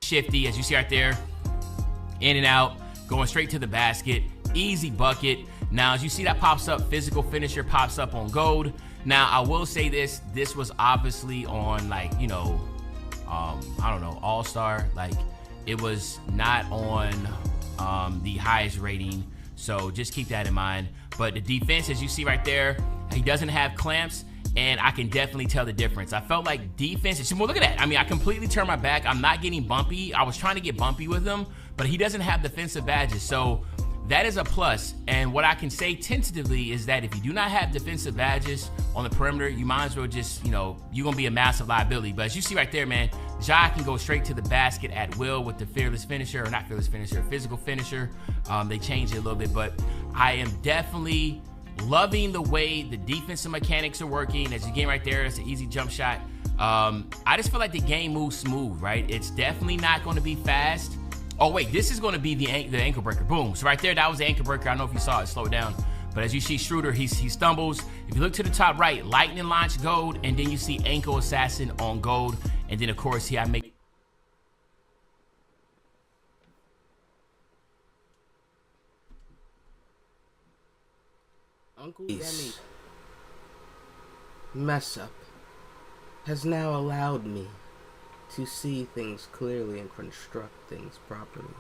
shifty, as you see right there. In and out, going straight to the basket. Easy bucket. Now, as you see, that pops up. Physical finisher pops up on GAURD. Now, I will say this. This was obviously on, like, you know, I don't know, All-Star. Like, it was not on the highest rating. So just keep that in mind. But the defense, as you see right there, he doesn't have clamps. And I can definitely tell the difference. I felt like defense, well, look at that. I mean, I completely turned my back. I'm not getting bumpy. I was trying to get bumpy with him, but he doesn't have defensive badges. So that is a plus. And what I can say tentatively is that if you do not have defensive badges on the perimeter, you might as well just, you know, you're going to be a massive liability. But as you see right there, man, Ja can go straight to the basket at will with the fearless finisher, or not fearless finisher, physical finisher. They changed it a little bit, but I am definitely loving the way the defensive mechanics are working. As you get right there, it's an easy jump shot. I just feel like the game moves smooth, right? It's definitely not going to be fast. Oh, wait, this is going to be the ankle breaker. Boom. So right there, that was the ankle breaker. I don't know if you saw it, slow it down. But as you see Schroeder, he stumbles. If you look to the top right, lightning launch GAURD, and then you see ankle assassin on GAURD. And then, of course, here I make... Uncle Demi mess up has now allowed me to see things clearly and construct things properly.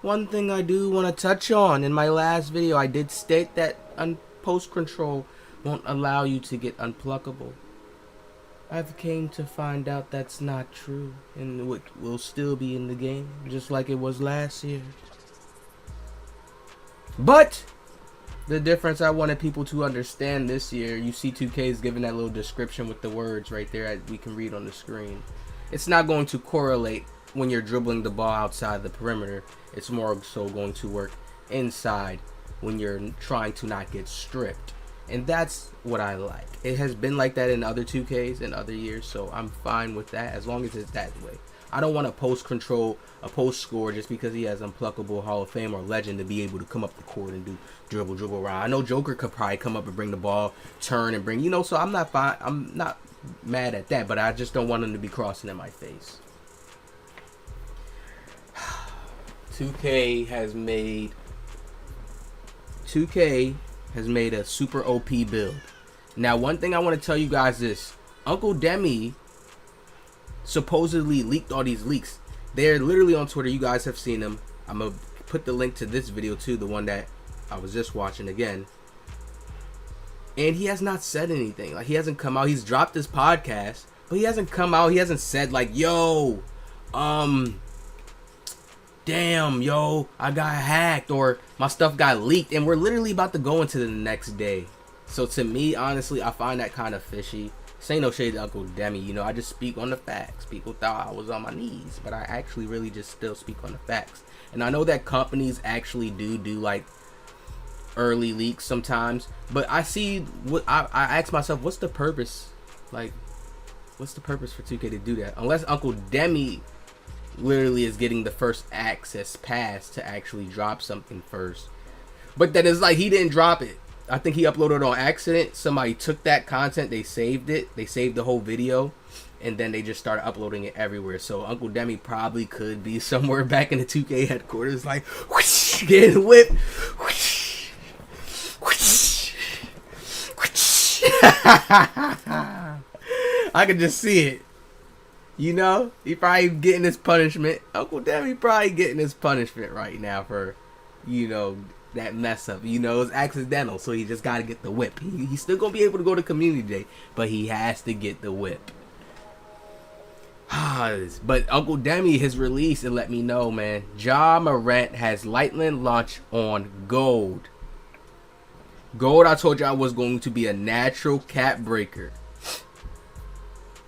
One thing I do want to touch on, in my last video I did state that post control won't allow you to get unpluckable. I've came to find out that's not true, and it will still be in the game just like it was last year. But the difference I wanted people to understand this year, you see 2K is giving that little description with the words right there that we can read on the screen. It's not going to correlate when you're dribbling the ball outside the perimeter. It's more so going to work inside when you're trying to not get stripped. And that's what I like. It has been like that in other 2Ks in other years, so I'm fine with that as long as it's that way. I don't want a post control, a post score just because he has unpluckable Hall of Fame or legend to be able to come up the court and do dribble around. I know Joker could probably come up and bring the ball, turn and bring, you know, so I'm not fine. I'm not mad at that, but I just don't want him to be crossing in my face. 2K has made a super OP build. Now, one thing I want to tell you guys is Uncle Demi supposedly leaked all these leaks. They're literally on Twitter. You guys have seen them. I'm gonna put the link to this video too, the one that I was just watching again. And he has not said anything. Like, he hasn't come out. He's dropped his podcast, but he hasn't come out. He hasn't said like, yo, damn, yo, I got hacked or my stuff got leaked. And we're literally about to go into the next day. So to me, honestly, I find that kind of fishy. This ain't no shade to Uncle Demi, you know, I just speak on the facts. People thought I was on my knees, but I actually really just still speak on the facts. And I know that companies actually do like early leaks sometimes, but I see what I ask myself, what's the purpose? Like, what's the purpose for 2K to do that? Unless Uncle Demi literally is getting the first access pass to actually drop something first. But then it's like he didn't drop it. I think he uploaded it on accident. Somebody took that content, they saved it, they saved the whole video, and then they just started uploading it everywhere. So Uncle Demi probably could be somewhere back in the 2K headquarters, like whoosh, getting whipped. Whoosh, whoosh, whoosh. I could just see it. You know, he probably getting his punishment. Uncle Demi probably getting his punishment right now for, you know, that mess up. You know, it's accidental, so he just got to get the whip. He's still going to be able to go to community day, but he has to get the whip. But Uncle Demi has released and let me know, man. Ja Morant has lightning launch on GAURD. GAURD, I told you I was going to be a natural cap breaker.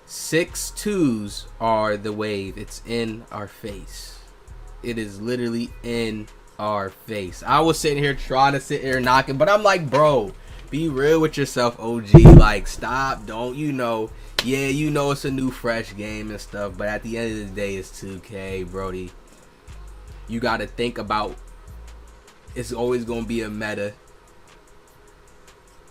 6'2s are the wave. It's in our face. It is literally in our face. I was sitting here trying to sit here knocking, but I'm like, bro, be real with yourself, OG. Like, stop. Don't, you know, yeah, you know it's a new fresh game and stuff, but at the end of the day, it's 2K, Brody. You got to think about, it's always going to be a meta.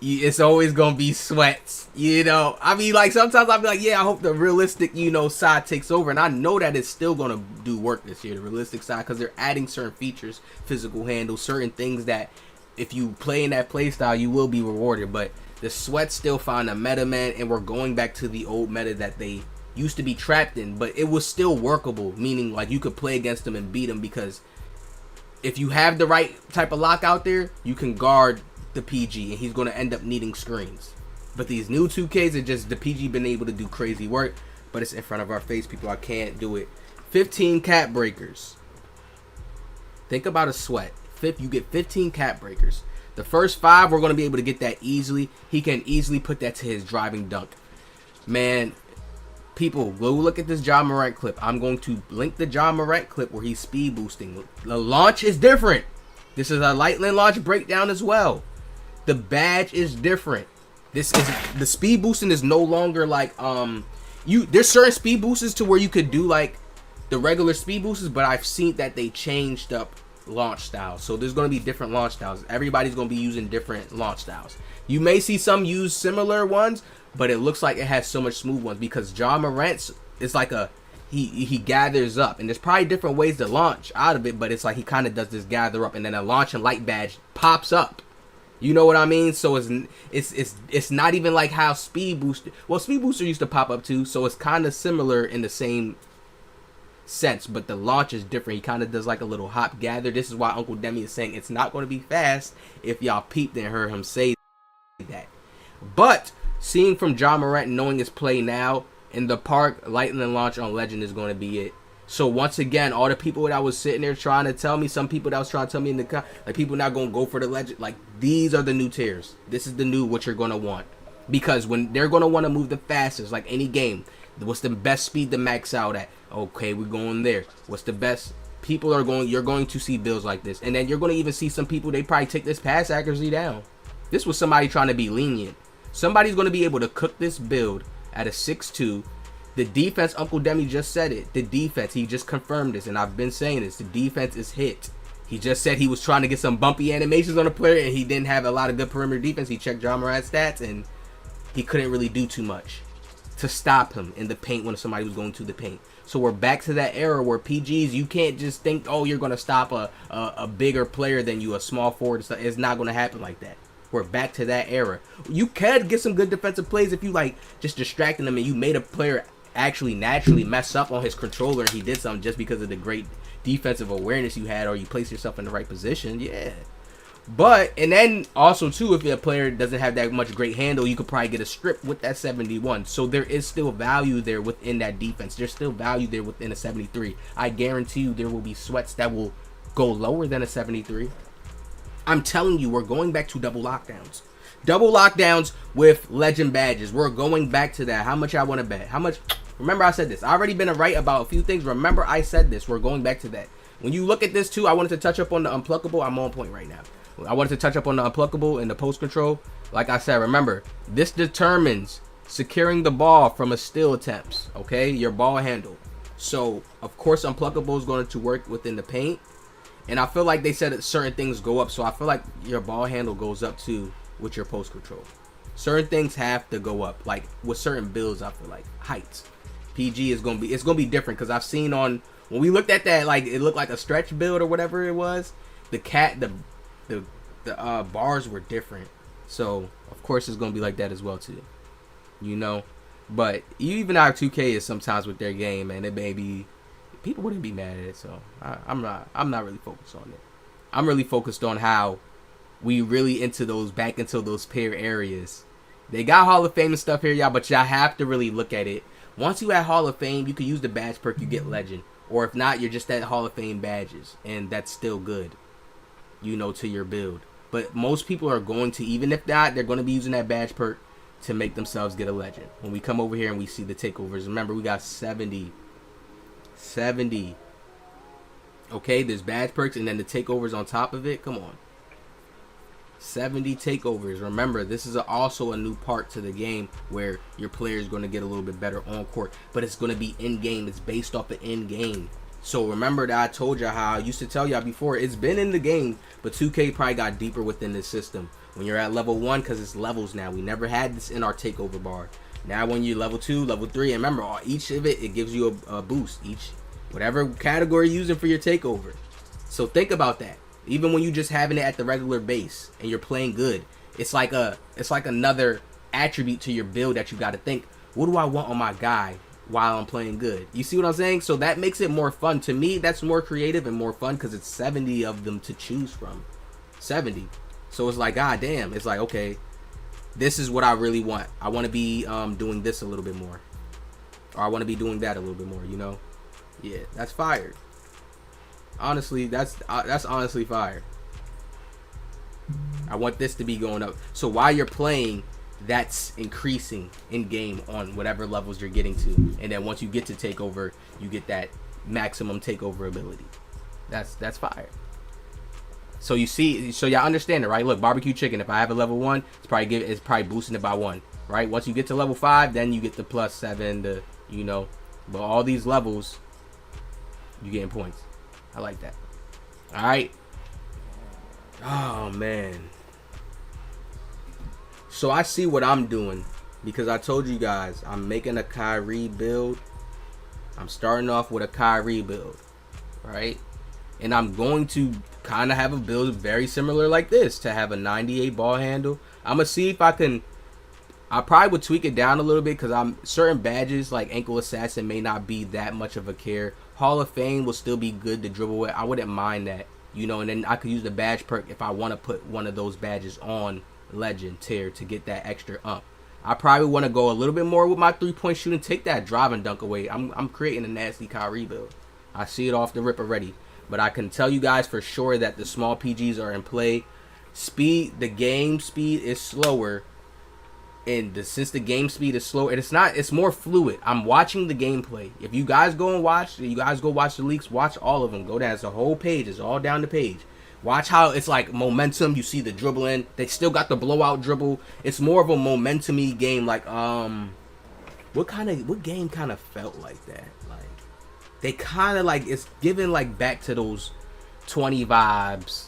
it's always gonna be sweats, you know. I mean, like, sometimes I'll be like, yeah, I hope the realistic, you know, side takes over, and I know that it's still gonna do work this year, the realistic side, because they're adding certain features, physical handle, certain things that if you play in that play style, you will be rewarded. But the sweats still find a meta, man, and we're going back to the old meta that they used to be trapped in, but it was still workable, meaning like you could play against them and beat them, because if you have the right type of lock out there, you can guard the PG, and he's going to end up needing screens. But these new 2Ks are just, the PG been able to do crazy work, but it's in front of our face, people. I can't do it. 15 cap breakers. Think about a sweat. You get 15 cap breakers. The first 5, we're going to be able to get that easily. He can easily put that to his driving dunk. Man, people, go look at this Ja Morant clip. I'm going to link the Ja Morant clip where he's speed boosting. The launch is different. This is a Lightning launch breakdown as well. The badge is different. This is, the speed boosting is no longer like there's certain speed boosters to where you could do like the regular speed boosters, but I've seen that they changed up launch styles. So there's going to be different launch styles. Everybody's going to be using different launch styles. You may see some use similar ones, but it looks like it has so much smooth ones, because Ja Morant's is like a he gathers up, and there's probably different ways to launch out of it, but it's like he kind of does this gather up, and then a launch and light badge pops up. You know what I mean? So it's not even like how speed booster. Well, speed booster used to pop up too, so it's kind of similar in the same sense, but the launch is different. He kind of does like a little hop gather. This is why Uncle Demi is saying it's not going to be fast. If y'all peeped and heard him say that, but seeing from Ja Morant, knowing his play now in the park, lightning launch on Legend is going to be it. So once again, all the people that was sitting there trying to tell me, some people that was trying to tell me in the like, people not going to go for the Legend, like, these are the new tiers. This is the new what you're going to want, because when they're going to want to move the fastest, like any game, what's the best speed to max out at? Okay, we're going there. What's the best? People are going, you're going to see builds like this, and then you're going to even see some people, they probably take this pass accuracy down. This was somebody trying to be lenient. Somebody's going to be able to cook this build at a 6'2". The defense, Uncle Demi just said it. The defense, he just confirmed this, and I've been saying this. The defense is hit. He just said he was trying to get some bumpy animations on the player, and he didn't have a lot of good perimeter defense. He checked Ja Morant's stats, and he couldn't really do too much to stop him in the paint when somebody was going to the paint. So we're back to that era where PGs, you can't just think, oh, you're going to stop a bigger player than you, a small forward. It's not going to happen like that. We're back to that era. You could get some good defensive plays if you like just distracting them and you made a player actually naturally mess up on his controller and he did something just because of the great defensive awareness you had, or you placed yourself in the right position. Yeah. But, and then also too, if a player doesn't have that much great handle, you could probably get a strip with that 71. So there is still value there within that defense. There's still value there within a 73. I guarantee you there will be sweats that will go lower than a 73. I'm telling you, we're going back to double lockdowns. Double lockdowns with legend badges. We're going back to that. How much I want to bet? How much? Remember I said this. I already been right about a few things. Remember I said this. We're going back to that. When you look at this too, I wanted to touch up on the unpluckable. I'm on point right now. I wanted to touch up on the unpluckable and the post control. Like I said, remember, this determines securing the ball from a steal attempts. Okay, your ball handle. So of course unpluckable is going to work within the paint. And I feel like they said that certain things go up. So I feel like your ball handle goes up too with your post control. Certain things have to go up. Like with certain builds, I feel like heights. PG is going to be, it's going to be different. Because I've seen on, when we looked at that, like it looked like a stretch build or whatever it was. The bars were different. So of course it's going to be like that as well too. You know. But even our 2K is sometimes with their game, and it may be, people wouldn't be mad at it, so I'm not really focused on it. I'm really focused on how we really back into those pair areas. They got Hall of Fame and stuff here, y'all, but y'all have to really look at it. Once you at Hall of Fame, you can use the badge perk, you get Legend. Or if not, you're just at Hall of Fame badges, and that's still good, you know, to your build. But most people are going to, even if not, they're going to be using that badge perk to make themselves get a Legend. When we come over here and we see the takeovers, remember we got 70. Okay, there's badge perks and then the takeovers on top of it. Come on, 70 takeovers. Remember, this is also a new part to the game where your player is going to get a little bit better on court, but it's going to be in game. It's based off the in game. So remember that I told y'all how I used to tell y'all before, it's been in the game, but 2K probably got deeper within this system When you're at level 1, because it's levels now. We never had this in our takeover bar. Now when you're level 2, level 3, and remember, each of it gives you a boost. Each, whatever category you're using for your takeover. So think about that. Even when you just having it at the regular base and you're playing good, it's like another attribute to your build that you got to think, what do I want on my guy while I'm playing good? You see what I'm saying? So that makes it more fun. To me, that's more creative and more fun because it's 70 of them to choose from. 70. So it's like, god damn, it's like, okay, this is what I really want. I want to be doing this a little bit more, or I want to be doing that a little bit more, you know? Yeah, that's fire. Honestly, that's honestly fire. I want this to be going up. So while you're playing, that's increasing in game on whatever levels you're getting to, and then once you get to takeover, you get that maximum takeover ability. That's fire. So you see, so y'all understand it, right? Look, barbecue chicken. If I have a level 1, it's probably boosting it by 1, right? Once you get to level 5, then you get the +7, the, you know. But all these levels, you getting points. I like that. All right. Oh man. So I see what I'm doing, because I told you guys I'm making a Kyrie build. I'm starting off with a Kyrie build, right? And I'm going to kind of have a build very similar like this, to have a 98 ball handle. I'm gonna see if I can. I probably would tweak it down a little bit, because certain badges like ankle assassin may not be that much of a care. Hall of Fame will still be good to dribble with. I wouldn't mind that, you know. And then I could use the badge perk if I want to put one of those badges on legend tier to get that extra up. I probably want to go a little bit more with my 3-point shooting, take that drive and dunk away. I'm creating a nasty Kyrie build. I see it off the rip already. But I can tell you guys for sure that the small PGs are in play. The game speed is slower. And since the game speed is slower, it's more fluid. I'm watching the gameplay. If you guys go watch the leaks, watch all of them. Go down, it's a whole page, it's all down the page. Watch how it's like momentum. You see the dribbling. They still got the blowout dribble. It's more of a momentum-y game. Like what game kind of felt like that? Like they kind of like, it's giving like back to those 20 vibes.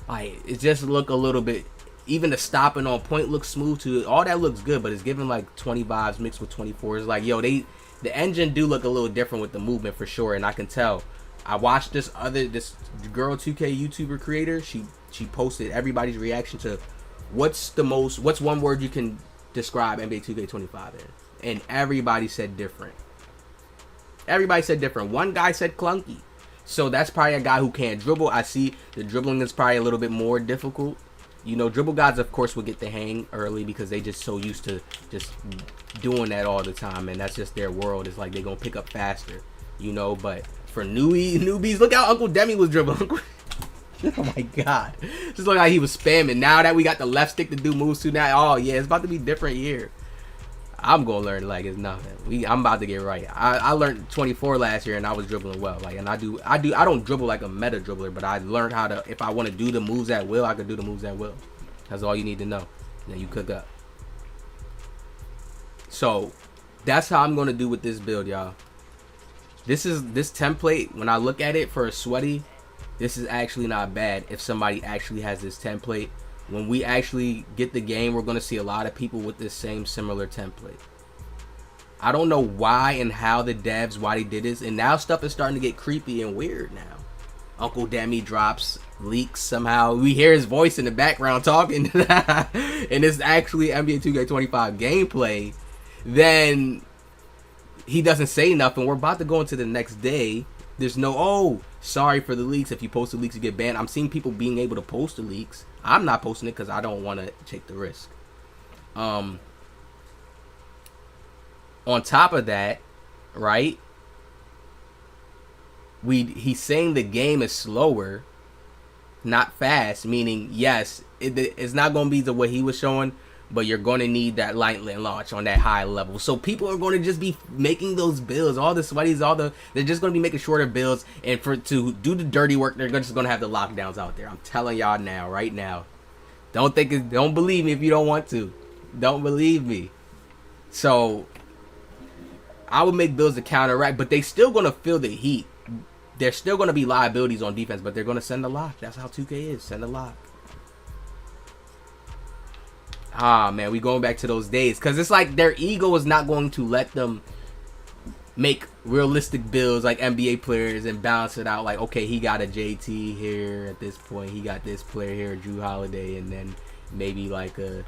Like it just look a little bit. Even the stopping on point looks smooth too. All that looks good, but it's giving like 20 vibes mixed with 24. It's like, yo, the engine do look a little different with the movement for sure, and I can tell. I watched this girl 2K YouTuber creator. She posted everybody's reaction to what's one word you can describe NBA 2K25 in, and everybody said different. One guy said clunky, so that's probably a guy who can't dribble. I see the dribbling is probably a little bit more difficult. You know, dribble guys, of course, will get the hang early because they just so used to just doing that all the time, and that's just their world. It's like they're gonna pick up faster, you know. But for newbies, look how Uncle Demi was dribbling. Oh my god, just look like he was spamming. Now that we got the left stick to do moves to now, oh yeah, it's about to be different here. I'm gonna learn like it's nothing. I'm about to get right. I learned 24 last year and I was dribbling well. Like, and I don't dribble like a meta dribbler, but I learned how to, if I want to do the moves at will, I can do the moves at will. That's all you need to know. Then you cook up. So that's how I'm gonna do with this build, y'all. This template, when I look at it for a sweaty, this is actually not bad if somebody actually has this template. When we actually get the game, we're going to see a lot of people with this same similar template. I don't know why and how the devs, why they did this. And now stuff is starting to get creepy and weird now. Uncle Demi drops leaks somehow. We hear his voice in the background talking. And it's actually NBA 2K25 gameplay. Then he doesn't say nothing. We're about to go into the next day. There's no, oh, sorry for the leaks. If you post the leaks, you get banned. I'm seeing people being able to post the leaks. I'm not posting it because I don't want to take the risk. On top of that, right? He's saying the game is slower, not fast. Meaning, yes, it's not going to be the way he was showing, but you're going to need that lightning launch on that high level. So people are going to just be making those builds. All the sweaties, they're just going to be making shorter builds. And to do the dirty work, they're just going to have the lockdowns out there. I'm telling y'all now, right now. Don't believe me if you don't want to. Don't believe me. So I would make builds to counteract, but they still going to feel the heat. There's still going to be liabilities on defense, but they're going to send a lock. That's how 2K is. Send a lock. Ah, man, we going back to those days. Because it's like their ego is not going to let them make realistic builds like NBA players and balance it out. Like, okay, he got a JT here at this point. He got this player here, Drew Holiday, and then maybe like a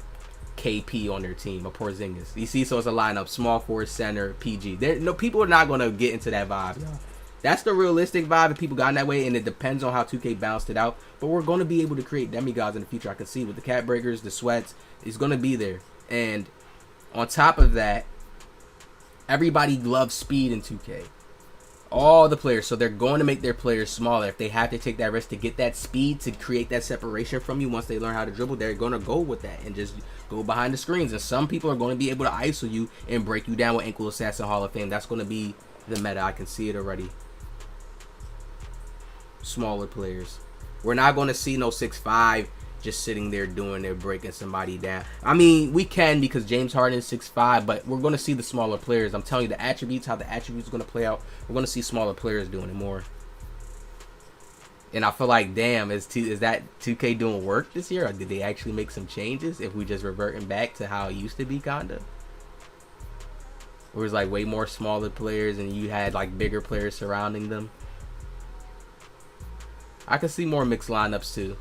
KP on their team, a Porzingis. You see, so it's a lineup, small forward, center, PG. No, people are not going to get into that vibe. That's the realistic vibe if people got in that way, and it depends on how 2K balanced it out. But we're going to be able to create demigods in the future. I can see with the cat breakers, the sweats, it's going to be there. And on top of that, everybody loves speed in 2K. All the players, so they're going to make their players smaller. If they have to take that risk to get that speed, to create that separation from you once they learn how to dribble, they're going to go with that and just go behind the screens. And some people are going to be able to ISO you and break you down with Ankle Assassin Hall of Fame. That's going to be the meta. I can see it already. Smaller players. We're not going to see no 6'5" just sitting there doing their breaking somebody down. I mean, we can because James Harden is 6'5", but we're going to see the smaller players. I'm telling you, the attributes, how the attributes are going to play out, we're going to see smaller players doing it more. And I feel like, damn, is that 2K doing work this year? Or did they actually make some changes if we just reverting back to how it used to be, kinda? Where it's like way more smaller players and you had like bigger players surrounding them. I can see more mixed lineups too.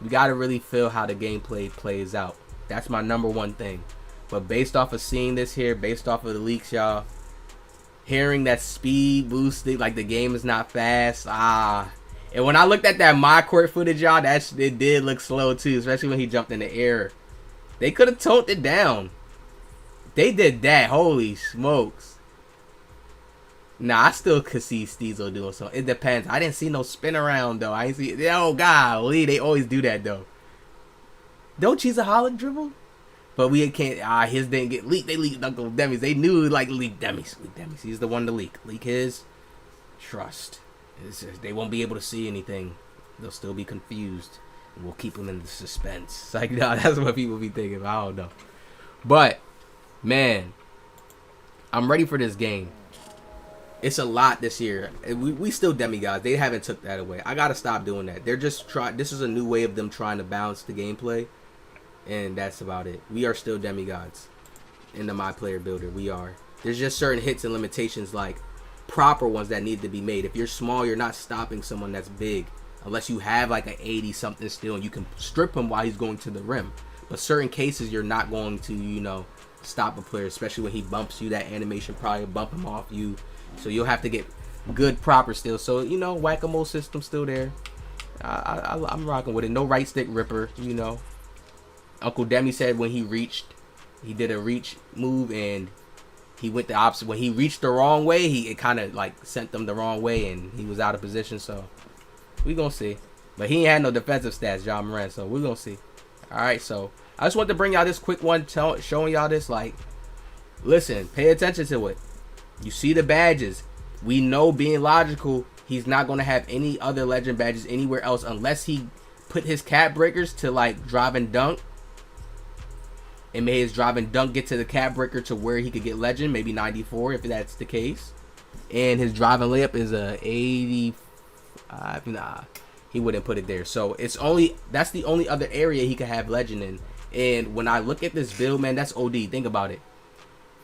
We got to really feel how the gameplay plays out. That's my number one thing. But based off of seeing this here, based off of the leaks, y'all, hearing that speed boosting, like the game is not fast. And when I looked at that my court footage, y'all, it did look slow too, especially when he jumped in the air. They could have toned it down. They did that. Holy smokes. Nah, I still could see Steezo doing something. It depends. I didn't see no spin around though. I ain't see. Oh golly, they always do that though. Don't cheese a Holland dribble? But we can't. His didn't get leaked. They leaked Uncle Demi's. They knew like leak Demi's. Leak Demi's. He's the one to leak. Leak his. Trust. They won't be able to see anything. They'll still be confused. And we'll keep them in the suspense. It's like, no, that's what people be thinking. I don't know. But man, I'm ready for this game. It's a lot this year. We still demigods. They haven't took that away. I gotta stop doing that. They're just this is a new way of them trying to balance the gameplay, and that's about it. We are still demigods in the My Player Builder. We are. There's just certain hits and limitations, like proper ones that need to be made. If you're small, you're not stopping someone that's big, unless you have like an 80 something still, and you can strip him while he's going to the rim. But certain cases, you're not going to, stop a player, especially when he bumps you. That animation probably bump him off you. So you'll have to get good proper still. So, whack-a-mole system still there. I'm rocking with it. No right stick ripper, Uncle Demi said when he did a reach move and he went the opposite. When he reached the wrong way, it kind of like sent them the wrong way and he was out of position. So we gonna see. But he ain't had no defensive stats, John Moran. So we're gonna see. All right, so I just want to bring y'all this quick one showing y'all this. Like, listen, pay attention to it. You see the badges. We know, being logical, he's not going to have any other legend badges anywhere else unless he put his cap breakers to like drive and dunk and made his drive and dunk get to the cap breaker to where he could get legend, maybe 94 if that's the case. And his drive and layup is a 85. Nah, he wouldn't put it there. So that's the only other area he could have legend in. And when I look at this build, man, that's OD. Think about it.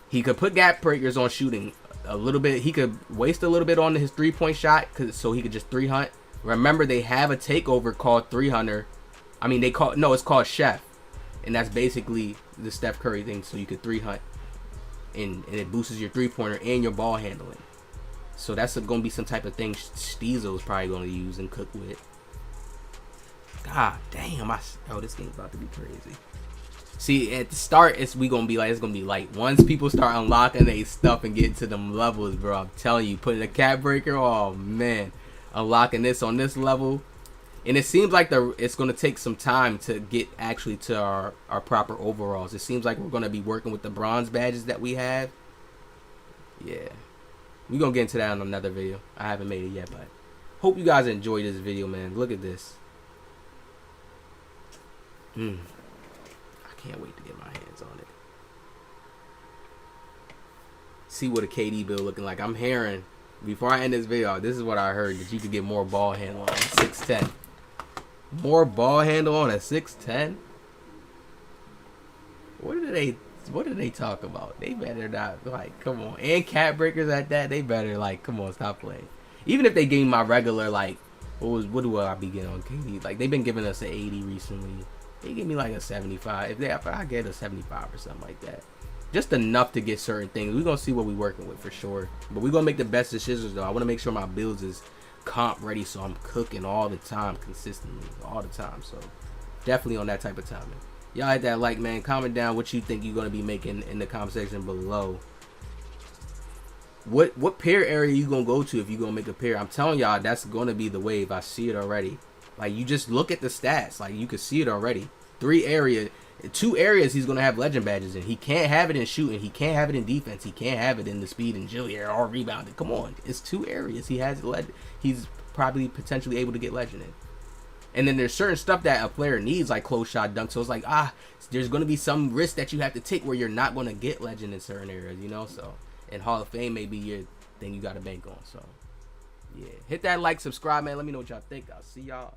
He could put gap breakers on shooting a little bit. He could waste a little bit on his 3-point shot so he could just 3-hunt. Remember, they have a takeover called 3-hunter. I mean, it's called Chef. And that's basically the Steph Curry thing. So you could 3-hunt. And it boosts your 3-pointer and your ball handling. So that's going to be some type of thing Steezo is probably going to use and cook with. God damn. This game's about to be crazy. See, at the start, it's gonna be light. Once people start unlocking their stuff and getting to them levels, bro, I'm telling you, putting a cap breaker, oh man, unlocking this on this level, and it seems like it's gonna take some time to get actually to our proper overalls. It seems like we're gonna be working with the bronze badges that we have. Yeah, we're gonna get into that on another video. I haven't made it yet, but hope you guys enjoyed this video, man. Look at this. Can't wait to get my hands on it. See what a KD build looking like. I'm hearing, before I end this video, this is what I heard, that you could get more ball handle on a 6'10". More ball handle on a 6'10"? What do they talk about? They better not, like, come on. And cat breakers at that, they better, like, come on, stop playing. Even if they gave me my regular, like, what do I be getting on KD? Like, they've been giving us an 80 recently. They give me like a 75. If I get a 75 or something like that. Just enough to get certain things. We're going to see what we're working with for sure. But we're going to make the best decisions, though. I want to make sure my builds is comp ready, so I'm cooking all the time, consistently, all the time. So, definitely on that type of timing. Y'all hit that like, man. Comment down what you think you're going to be making in the comment section below. What pair area you going to go to if you're going to make a pair? I'm telling y'all, that's going to be the wave. I see it already. Like, you just look at the stats. Like, you can see it already. 2 areas he's going to have legend badges in. He can't have it in shooting. He can't have it in defense. He can't have it in the speed and agility or rebounding. Come on. It's 2 areas he has he's probably potentially able to get legend in. And then there's certain stuff that a player needs, like close shot dunk. So it's like, there's going to be some risk that you have to take where you're not going to get legend in certain areas, you know? So, and Hall of Fame may be your thing you got to bank on. So, yeah. Hit that like, subscribe, man. Let me know what y'all think. I'll see y'all.